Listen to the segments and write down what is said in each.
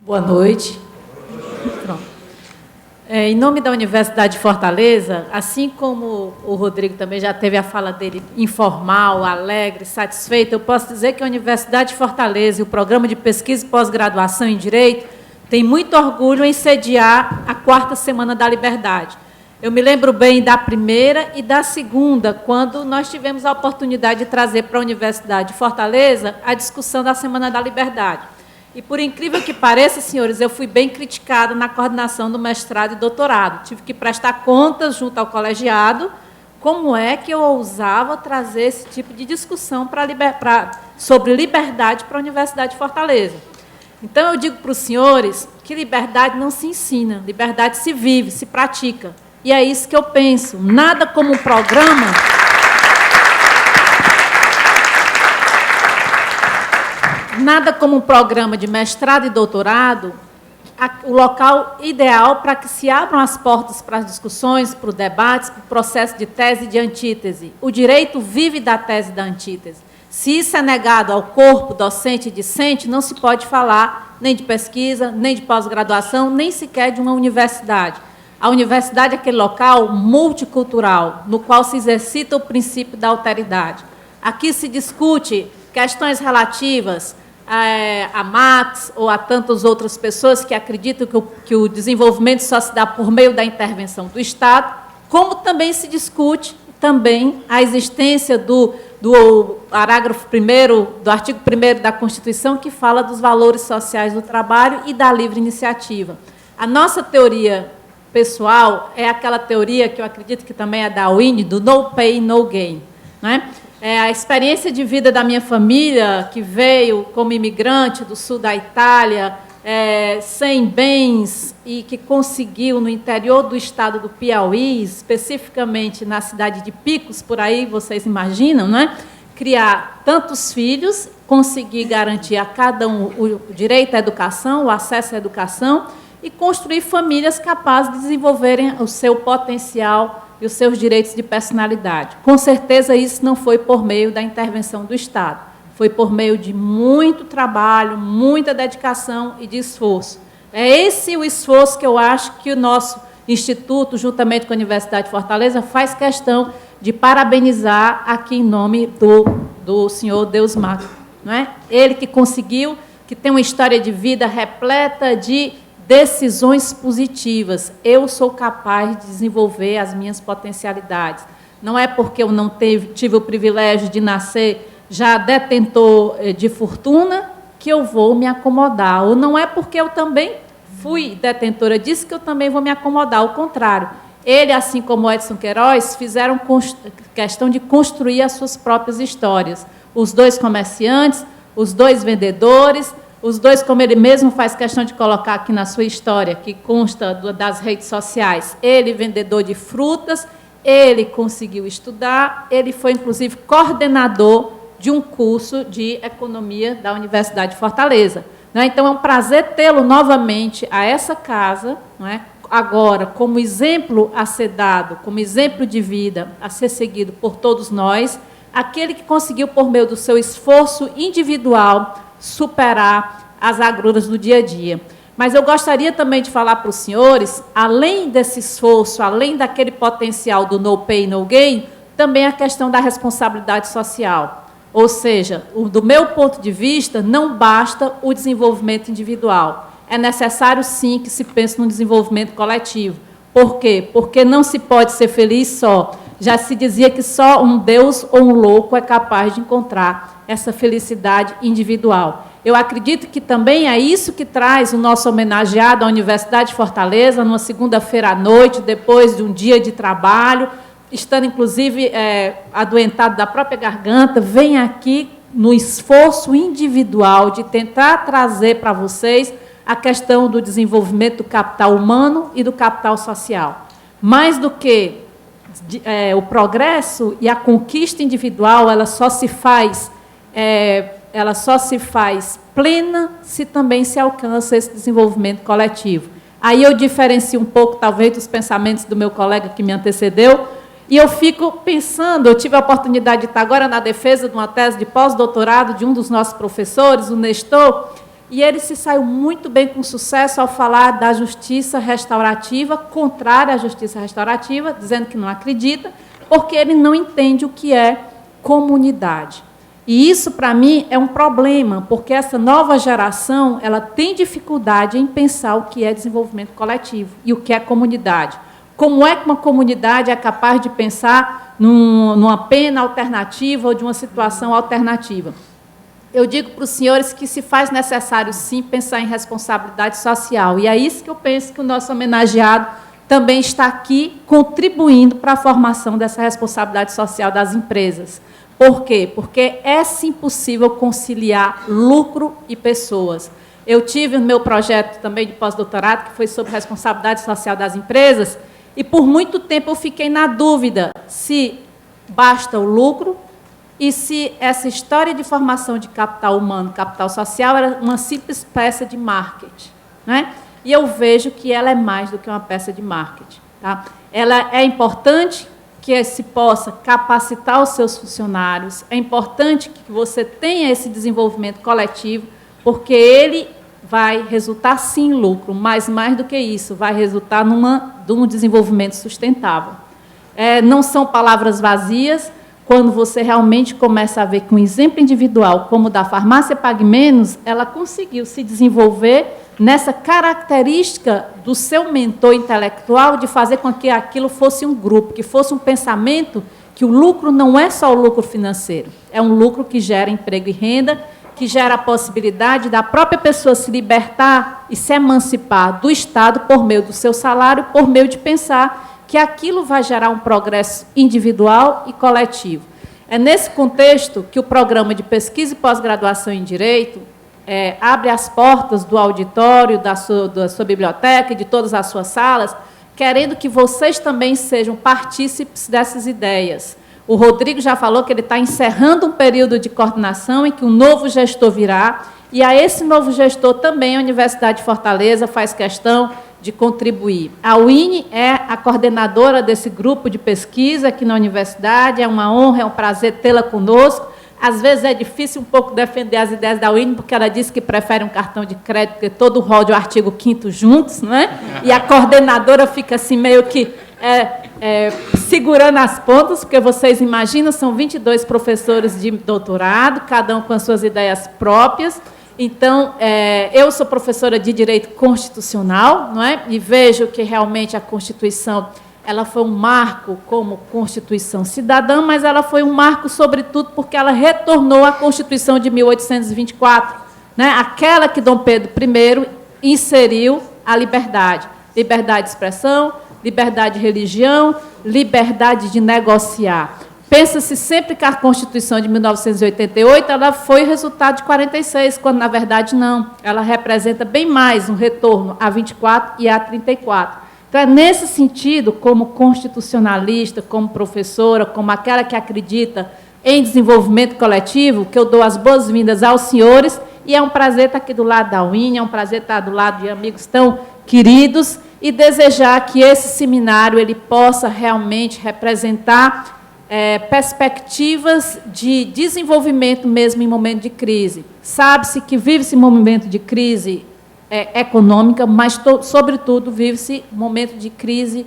Boa noite. Pronto. Em nome da Universidade de Fortaleza, assim como o Rodrigo também já teve a fala dele informal, alegre, satisfeita, eu posso dizer que a Universidade de Fortaleza e o Programa de Pesquisa e Pós-Graduação em Direito tem muito orgulho em sediar a 4ª Semana da Liberdade. Eu me lembro bem da primeira e da segunda, quando nós tivemos a oportunidade de trazer para a Universidade de Fortaleza a discussão da Semana da Liberdade. E, por incrível que pareça, senhores, eu fui bem criticada na coordenação do mestrado e doutorado. Tive que prestar contas junto ao colegiado como é que eu ousava trazer esse tipo de discussão sobre liberdade para a Universidade de Fortaleza. Então, eu digo para os senhores que liberdade não se ensina, liberdade se vive, se pratica. E é isso que eu penso. Nada como um programa... Nada como um programa de mestrado e doutorado, o local ideal para que se abram as portas para as discussões, para os debates, para o processo de tese e de antítese. O direito vive da tese e da antítese. Se isso é negado ao corpo docente e discente, não se pode falar nem de pesquisa, nem de pós-graduação, nem sequer de uma universidade. A universidade é aquele local multicultural, no qual se exercita o princípio da alteridade. Aqui se discute questões relativas a Marx ou a tantas outras pessoas que acreditam que o desenvolvimento só se dá por meio da intervenção do Estado, como também se discute também a existência do parágrafo 1º, do artigo 1º da Constituição, que fala dos valores sociais do trabalho e da livre iniciativa. A nossa teoria pessoal é aquela teoria que eu acredito que também é da Wynne, do no pay, no gain, né? A experiência de vida da minha família, que veio como imigrante do sul da Itália, sem bens, e que conseguiu, no interior do estado do Piauí, especificamente na cidade de Picos, por aí vocês imaginam, não é? Criar tantos filhos, conseguir garantir a cada um o direito à educação, o acesso à educação, e construir famílias capazes de desenvolverem o seu potencial e os seus direitos de personalidade. Com certeza, isso não foi por meio da intervenção do Estado. Foi por meio de muito trabalho, muita dedicação e de esforço. É esse o esforço que eu acho que o nosso Instituto, juntamente com a Universidade de Fortaleza, faz questão de parabenizar aqui em nome do senhor Deusmar, não é? Ele que conseguiu, que tem uma história de vida repleta de decisões positivas. Eu sou capaz de desenvolver as minhas potencialidades. Não é porque eu não tive o privilégio de nascer já detentor de fortuna que eu vou me acomodar. Ou não é porque eu também fui detentora disso que eu também vou me acomodar. Ao contrário, ele, assim como Edson Queiroz, fizeram questão de construir as suas próprias histórias. Os dois comerciantes, os dois vendedores, os dois, como ele mesmo faz questão de colocar aqui na sua história, que consta das redes sociais. Ele, vendedor de frutas, ele conseguiu estudar, ele foi, inclusive, coordenador de um curso de economia da Universidade de Fortaleza. Não é? Então, é um prazer tê-lo novamente a essa casa, não é? Agora, como exemplo a ser dado, como exemplo de vida a ser seguido por todos nós, aquele que conseguiu, por meio do seu esforço individual, superar as agruras do dia a dia. Mas eu gostaria também de falar para os senhores, além desse esforço, além daquele potencial do no pay, no gain, também a questão da responsabilidade social. Ou seja, do meu ponto de vista, não basta o desenvolvimento individual. É necessário, sim, que se pense no desenvolvimento coletivo. Por quê? Porque não se pode ser feliz só. Já se dizia que só um Deus ou um louco é capaz de encontrar essa felicidade individual. Eu acredito que também é isso que traz o nosso homenageado à Universidade de Fortaleza, numa segunda-feira à noite, depois de um dia de trabalho, estando, inclusive, adoentado da própria garganta, vem aqui no esforço individual de tentar trazer para vocês a questão do desenvolvimento do capital humano e do capital social. Mais do que o progresso e a conquista individual, ela só se faz plena se também se alcança esse desenvolvimento coletivo. Aí eu diferencio um pouco, talvez, dos pensamentos do meu colega que me antecedeu, e eu fico pensando, eu tive a oportunidade de estar agora na defesa de uma tese de pós-doutorado de um dos nossos professores, o Nestor, e ele se saiu muito bem com sucesso ao falar da justiça restaurativa, contrária à justiça restaurativa, dizendo que não acredita, porque ele não entende o que é comunidade. E isso, para mim, é um problema, porque essa nova geração ela tem dificuldade em pensar o que é desenvolvimento coletivo e o que é comunidade. Como é que uma comunidade é capaz de pensar numa pena alternativa ou de uma situação alternativa? Eu digo para os senhores que se faz necessário, sim, pensar em responsabilidade social. E é isso que eu penso que o nosso homenageado também está aqui contribuindo para a formação dessa responsabilidade social das empresas. Por quê? Porque é, sim, possível conciliar lucro e pessoas. Eu tive no meu projeto também de pós-doutorado, que foi sobre responsabilidade social das empresas, e por muito tempo eu fiquei na dúvida se basta o lucro e se essa história de formação de capital humano, capital social, era uma simples peça de marketing, né? E eu vejo que ela é mais do que uma peça de marketing. Tá? Ela é importante que se possa capacitar os seus funcionários, é importante que você tenha esse desenvolvimento coletivo, porque ele vai resultar, sim, em lucro, mas, mais do que isso, vai resultar num desenvolvimento sustentável. Não são palavras vazias, quando você realmente começa a ver que um exemplo individual, como o da farmácia Pague Menos, ela conseguiu se desenvolver nessa característica do seu mentor intelectual de fazer com que aquilo fosse um grupo, que fosse um pensamento que o lucro não é só o lucro financeiro, é um lucro que gera emprego e renda, que gera a possibilidade da própria pessoa se libertar e se emancipar do Estado por meio do seu salário, por meio de pensar que aquilo vai gerar um progresso individual e coletivo. É nesse contexto que o programa de pesquisa e pós-graduação em Direito abre as portas do auditório, da sua biblioteca e de todas as suas salas, querendo que vocês também sejam partícipes dessas ideias. O Rodrigo já falou que ele está encerrando um período de coordenação em que um novo gestor virá, e a esse novo gestor também a Universidade de Fortaleza faz questão de contribuir. A UINE é a coordenadora desse grupo de pesquisa aqui na universidade, é uma honra, é um prazer tê-la conosco. Às vezes é difícil um pouco defender as ideias da UINE, porque ela disse que prefere um cartão de crédito, porque todo o rol de o artigo 5º juntos, não é? E a coordenadora fica assim meio que segurando as pontas, porque vocês imaginam, são 22 professores de doutorado, cada um com as suas ideias próprias. Então, eu sou professora de Direito Constitucional, não é? E vejo que realmente a Constituição ela foi um marco como Constituição cidadã, mas ela foi um marco, sobretudo, porque ela retornou à Constituição de 1824, né? Aquela que Dom Pedro I inseriu a liberdade. Liberdade de expressão, liberdade de religião, liberdade de negociar. Pensa-se sempre que a Constituição de 1988 ela foi resultado de 46, quando, na verdade, não. Ela representa bem mais um retorno a 24 e a 34. Então, é nesse sentido, como constitucionalista, como professora, como aquela que acredita em desenvolvimento coletivo, que eu dou as boas-vindas aos senhores, e é um prazer estar aqui do lado da UINE, é um prazer estar do lado de amigos tão queridos, e desejar que esse seminário ele possa realmente representar perspectivas de desenvolvimento mesmo em momento de crise. Sabe-se que vive-se momento de crise econômica, mas, sobretudo, vive-se momento de crise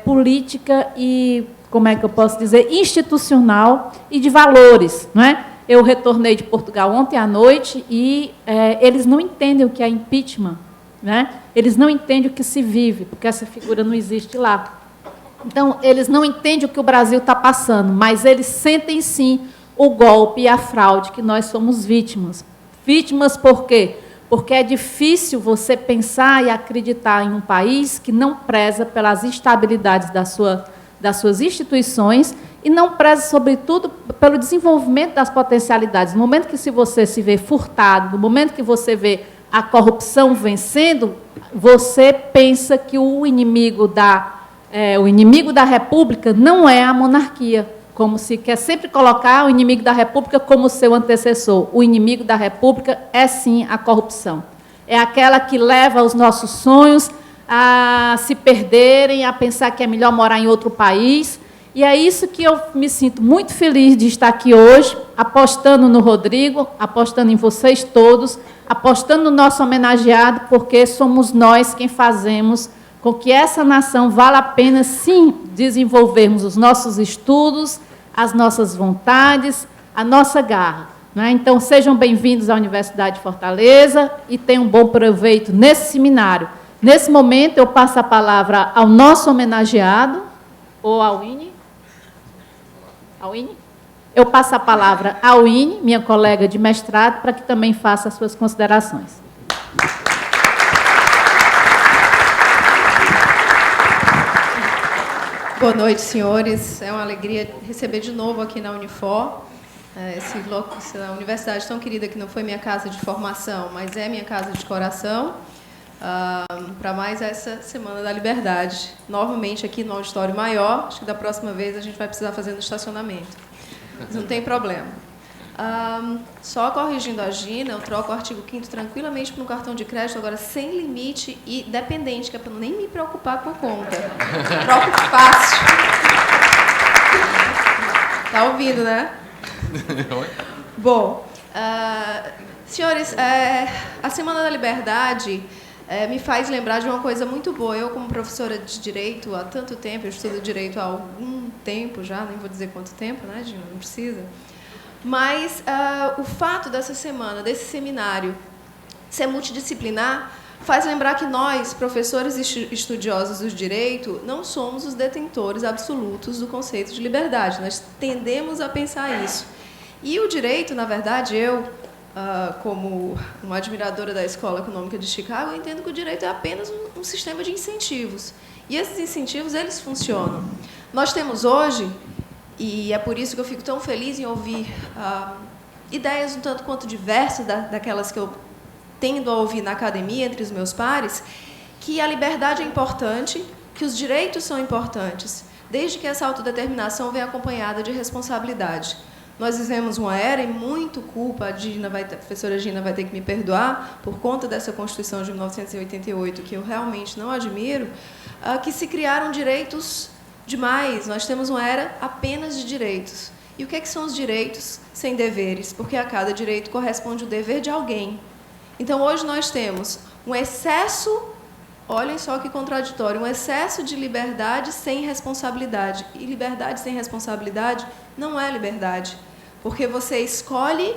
política e, como é que eu posso dizer, institucional e de valores, não é? Eu retornei de Portugal ontem à noite e eles não entendem o que é impeachment, né? Eles não entendem o que se vive, porque essa figura não existe lá. Então, eles não entendem o que o Brasil está passando, mas eles sentem, sim, o golpe e a fraude que nós somos vítimas. Vítimas por quê? Porque é difícil você pensar e acreditar em um país que não preza pelas instabilidades das suas instituições e não preza, sobretudo, pelo desenvolvimento das potencialidades. No momento que você se vê furtado, no momento que você vê a corrupção vencendo, você pensa que o inimigo da República não é a monarquia, como se quer sempre colocar o inimigo da República como seu antecessor. O inimigo da República é, sim, a corrupção. É aquela que leva os nossos sonhos a se perderem, a pensar que é melhor morar em outro país. E é isso que eu me sinto muito feliz de estar aqui hoje, apostando no Rodrigo, apostando em vocês todos, apostando no nosso homenageado, porque somos nós quem fazemos com que essa nação vala a pena, sim, desenvolvermos os nossos estudos, as nossas vontades, a nossa garra. Né? Então, sejam bem-vindos à Universidade de Fortaleza e tenham um bom proveito nesse seminário. Nesse momento, eu passo a palavra ao nosso homenageado, ou ao Winnie. Ao Winnie? Eu passo a palavra ao Winnie, minha colega de mestrado, para que também faça as suas considerações. Boa noite, senhores. É uma alegria receber de novo aqui na Unifor. Essa universidade tão querida que não foi minha casa de formação, mas é minha casa de coração. Para mais essa Semana da Liberdade. Novamente aqui no auditório maior. Acho que da próxima vez a gente vai precisar fazer no estacionamento. Mas não tem problema. Só corrigindo a Gina, eu troco o artigo 5º tranquilamente para um cartão de crédito, agora sem limite e dependente, que é para nem me preocupar com a conta. Troco fácil. Tá ouvindo, né? Bom, senhores, a Semana da Liberdade me faz lembrar de uma coisa muito boa. Eu, como professora de Direito há tanto tempo, eu estudo Direito há algum tempo já, nem vou dizer quanto tempo, né, Gina? Não precisa. Mas o fato dessa semana, desse seminário, ser multidisciplinar, faz lembrar que nós, professores e estudiosos do direito, não somos os detentores absolutos do conceito de liberdade. Nós tendemos a pensar isso. E o direito, na verdade, eu, como uma admiradora da Escola Econômica de Chicago, eu entendo que o direito é apenas um sistema de incentivos. E esses incentivos, eles funcionam. Nós temos hoje, e é por isso que eu fico tão feliz em ouvir ideias um tanto quanto diversas daquelas que eu tendo a ouvir na academia, entre os meus pares, que a liberdade é importante, que os direitos são importantes, desde que essa autodeterminação venha acompanhada de responsabilidade. Nós vivemos uma era, e muito culpa, a professora Gina vai ter que me perdoar, por conta dessa Constituição de 1988, que eu realmente não admiro, que se criaram direitos demais. Nós temos uma era apenas de direitos. E o que são os direitos sem deveres? Porque a cada direito corresponde o dever de alguém. Então, hoje nós temos um excesso, olhem só que contraditório, um excesso de liberdade sem responsabilidade. E liberdade sem responsabilidade não é liberdade, porque você escolhe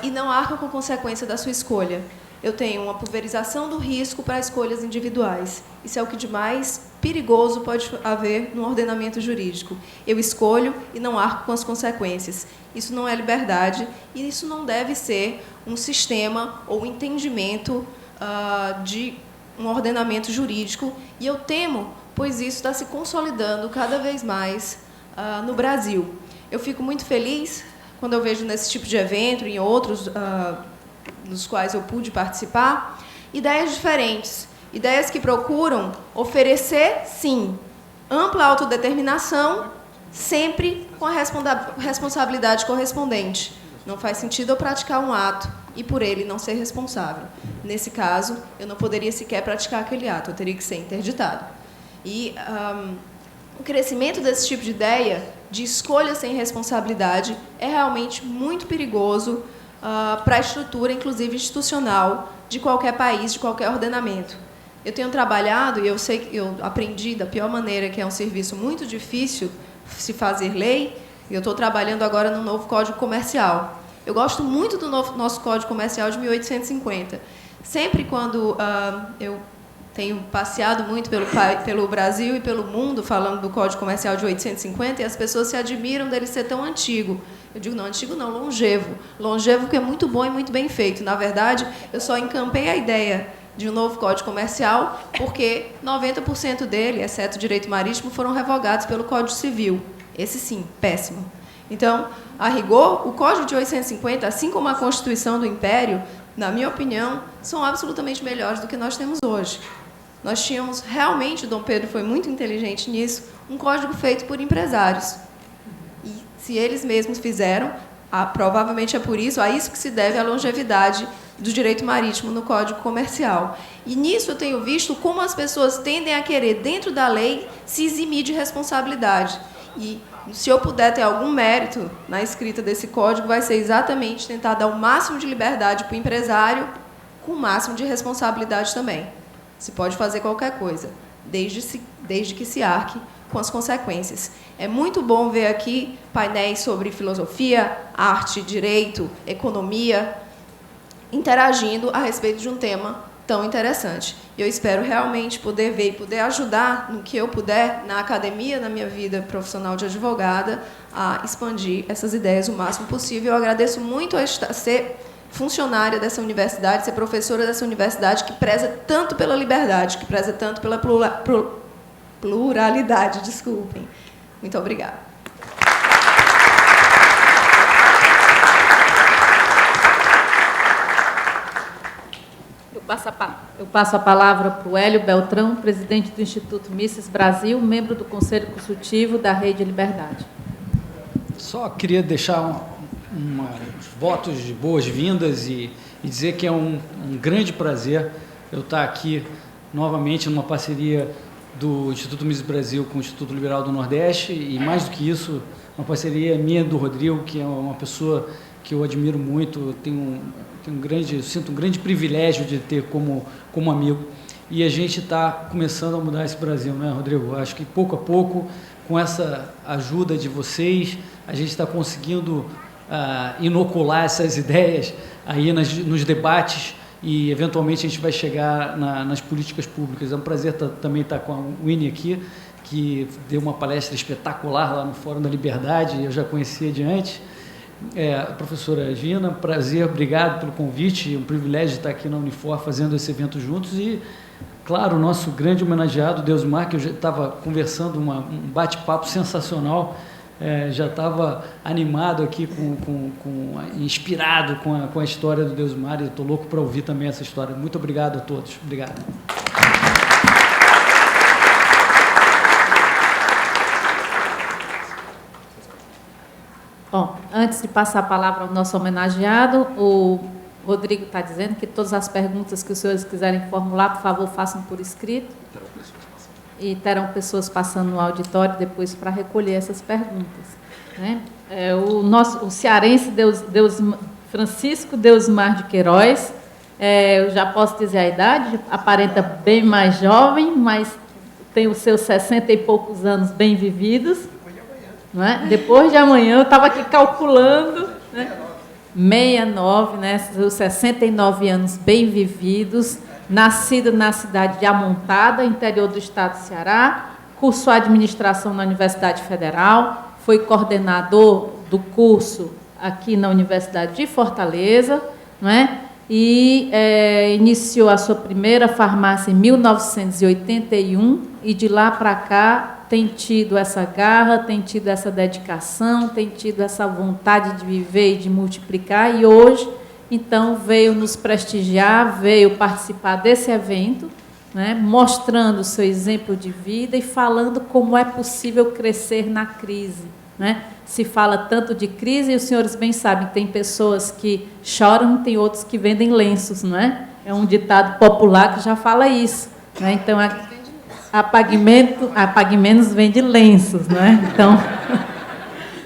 e não arca com consequência da sua escolha. Eu tenho uma pulverização do risco para escolhas individuais. Isso é o que de mais perigoso pode haver no ordenamento jurídico. Eu escolho e não arco com as consequências. Isso não é liberdade e isso não deve ser um sistema ou um entendimento de um ordenamento jurídico. E eu temo, pois isso está se consolidando cada vez mais no Brasil. Eu fico muito feliz quando eu vejo nesse tipo de evento e em outros nos quais eu pude participar, ideias diferentes, ideias que procuram oferecer, sim, ampla autodeterminação, sempre com a responsabilidade correspondente. Não faz sentido eu praticar um ato e por ele não ser responsável. Nesse caso, eu não poderia sequer praticar aquele ato, eu teria que ser interditado. E o crescimento desse tipo de ideia, de escolha sem responsabilidade, é realmente muito perigoso para a estrutura, inclusive institucional, de qualquer país, de qualquer ordenamento. Eu tenho trabalhado, e eu sei que eu aprendi da pior maneira, que é um serviço muito difícil se fazer lei, e eu estou trabalhando agora no novo Código Comercial. Eu gosto muito do nosso Código Comercial de 1850. Sempre quando eu tenho passeado muito pelo Brasil e pelo mundo falando do Código Comercial de 1850, e as pessoas se admiram dele ser tão antigo. Eu digo, não, antigo não, longevo. Longevo que é muito bom e muito bem feito. Na verdade, eu só encampei a ideia de um novo Código Comercial porque 90% dele, exceto o direito marítimo, foram revogados pelo Código Civil. Esse sim, péssimo. Então, a rigor, o Código de 1850, assim como a Constituição do Império, na minha opinião, são absolutamente melhores do que nós temos hoje. Nós tínhamos, realmente, o Dom Pedro foi muito inteligente nisso, um código feito por empresários. E se eles mesmos fizeram, provavelmente é por isso, a isso que se deve a longevidade do direito marítimo no Código Comercial. E nisso eu tenho visto como as pessoas tendem a querer, dentro da lei, se eximir de responsabilidade. E se eu puder ter algum mérito na escrita desse código, vai ser exatamente tentar dar o máximo de liberdade para o empresário, com o máximo de responsabilidade também. Se pode fazer qualquer coisa, desde que se arque com as consequências. É muito bom ver aqui painéis sobre filosofia, arte, direito, economia, interagindo a respeito de um tema tão interessante. Eu espero realmente poder ver e poder ajudar no que eu puder, na academia, na minha vida profissional de advogada, a expandir essas ideias o máximo possível. Eu agradeço muito a ser funcionária dessa universidade, ser professora dessa universidade que preza tanto pela liberdade, que preza tanto pela pluralidade, desculpem. Muito obrigada. Eu passo a palavra para o Hélio Beltrão, presidente do Instituto Mises Brasil, membro do Conselho Consultivo da Rede Liberdade. Só queria deixar uns votos de boas-vindas e dizer que é um grande prazer eu estar aqui novamente numa parceria do Instituto Mises Brasil com o Instituto Liberal do Nordeste e, mais do que isso, uma parceria minha do Rodrigo, que é uma pessoa que eu admiro muito, sinto um grande privilégio de ter como amigo. E a gente está começando a mudar esse Brasil, né, Rodrigo? Acho que pouco a pouco, com essa ajuda de vocês, a gente está conseguindo inocular essas ideias aí nos debates e, eventualmente, a gente vai chegar nas políticas públicas. É um prazer também estar com a Winnie aqui, que deu uma palestra espetacular lá no Fórum da Liberdade, eu já conhecia de antes. Professora Gina, prazer, obrigado pelo convite, é um privilégio estar aqui na Unifor fazendo esse evento juntos e, claro, o nosso grande homenageado, Deusmar, que eu já estava conversando, um bate-papo sensacional, já estava animado aqui, inspirado com a história do Deusmar e estou louco para ouvir também essa história. Muito obrigado a todos. Obrigado. Bom, antes de passar a palavra ao nosso homenageado, o Rodrigo está dizendo que todas as perguntas que os senhores quiserem formular, por favor, façam por escrito. E terão pessoas passando no auditório depois para recolher essas perguntas. Né? O cearense Francisco Deusmar de Queiroz, eu já posso dizer a idade, aparenta bem mais jovem, mas tem os seus 60 e poucos anos bem vividos. Não é? Depois de amanhã, eu estava aqui calculando, né? 69, né? Os 69 anos bem vividos, nascido na cidade de Amontada, interior do estado do Ceará, cursou administração na Universidade Federal, foi coordenador do curso aqui na Universidade de Fortaleza, não é? E iniciou a sua primeira farmácia em 1981 e de lá para cá tem tido essa garra, tem tido essa dedicação, tem tido essa vontade de viver e de multiplicar, e hoje, então, veio nos prestigiar, veio participar desse evento, né, mostrando o seu exemplo de vida e falando como é possível crescer na crise. Né? Se fala tanto de crise, e os senhores bem sabem, tem pessoas que choram e tem outros que vendem lenços, não é? É um ditado popular que já fala isso. Né? Então, a Pague Menos vende lenços, não é? Então,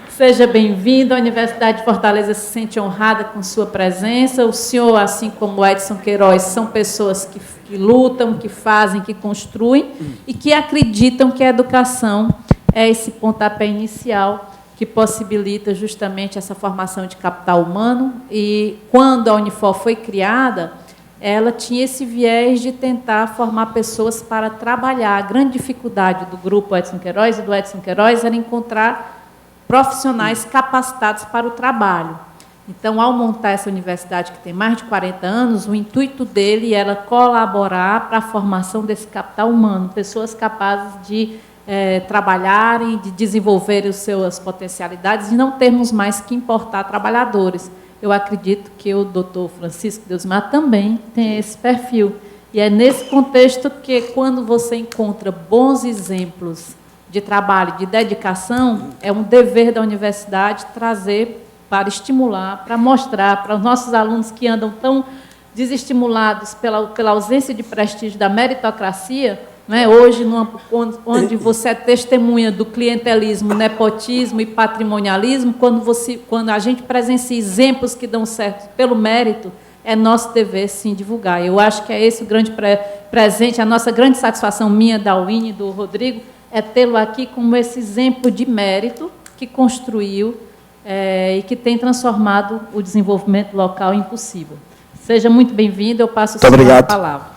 seja bem-vindo. A Universidade de Fortaleza se sente honrada com sua presença. O senhor, assim como o Edson Queiroz, são pessoas que lutam, que fazem, que construem e que acreditam que a educação é esse pontapé inicial que possibilita justamente essa formação de capital humano. E, quando a Unifor foi criada, ela tinha esse viés de tentar formar pessoas para trabalhar. A grande dificuldade do grupo Edson Queiroz e do Edson Queiroz era encontrar profissionais capacitados para o trabalho. Então, ao montar essa universidade, que tem mais de 40 anos, o intuito dele era colaborar para a formação desse capital humano, pessoas capazes de trabalharem, de desenvolverem as suas potencialidades e não termos mais que importar trabalhadores. Eu acredito que o doutor Francisco Deusmar também tem esse perfil. E é nesse contexto que, quando você encontra bons exemplos de trabalho, de dedicação, é um dever da universidade trazer para estimular, para mostrar para os nossos alunos que andam tão desestimulados pela ausência de prestígio da meritocracia, né? Hoje, onde você é testemunha do clientelismo, nepotismo e patrimonialismo, quando a gente presencia exemplos que dão certo pelo mérito, é nosso dever, sim, divulgar. Eu acho que é esse o grande presente, a nossa grande satisfação minha, da Winnie e do Rodrigo, é tê-lo aqui como esse exemplo de mérito que construiu e que tem transformado o desenvolvimento local em possível. Seja muito bem-vindo, eu passo a palavra.